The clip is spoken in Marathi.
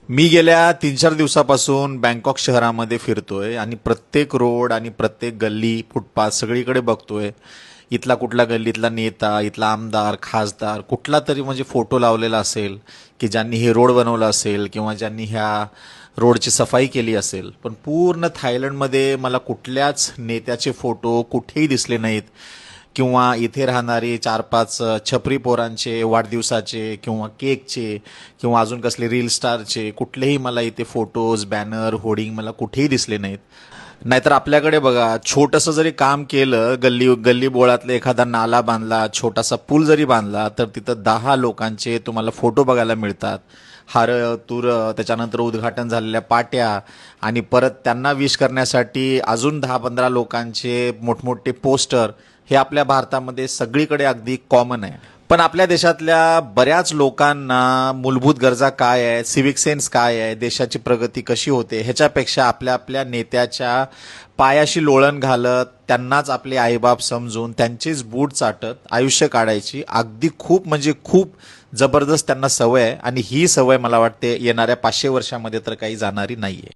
मी गेल्या 3-4 दिवसापासून बँकॉक शहरामध्ये फिरतोय आणि प्रत्येक रोड आणि प्रत्येक गल्ली फुटपाथ सगळीकडे बघतोय. इथला कुठला गल्लीतला नेता, इथला आमदार, खासदार कुठला तरी म्हणजे फोटो लावलेला असेल की ज्यांनी हे रोड बनवलं असेल किंवा ज्यांनी ह्या रोडची सफाई केली असेल. पण पूर्ण थायलंडमध्ये मला कुठल्याच नेत्याचे फोटो कुठेही दिसले नाहीत किंवा इथे राहणारे 4-5 छपरी पोरांचे वाढदिवसाचे किंवा केकचे किंवा अजून कसले रील स्टारचे कुठलेही मला इथे फोटोज, बॅनर, होर्डिंग मला कुठेही दिसले नाहीत. नाहीतर आपल्याकडे बघा छोटंसं जरी काम केलं, गल्ली गल्ली बोळातला एखादा नाला बांधला, छोटासा पूल जरी बांधला, तर तिथं 10 लोकांचे तुम्हाला फोटो बघायला मिळतात. हारं तुरं, त्याच्यानंतर उद्घाटन झालेल्या पाट्या आणि परत त्यांना विश करण्यासाठी अजून 10-15 लोकांचे मोठमोठे पोस्टर. हे आपल्या भारतामध्ये सगळीकडे अगदी कॉमन आहे. पण आपल्या देशातल्या बऱ्याच लोकांना मूलभूत गरजा काय आहे, सिव्हिक सेन्स काय आहे, देशाची प्रगती कशी होते ह्याच्यापेक्षा आपल्या आपल्या नेत्याच्या पायाशी लोळण घालत, त्यांनाच आपले आईबाप समजून त्यांचेच बूट चाटत आयुष्य काढायची अगदी खूप म्हणजे खूप जबरदस्त त्यांना सवय आहे. आणि ही सवय मला वाटते येणाऱ्या 500 वर्षामध्ये तर काही जाणारी नाहीये.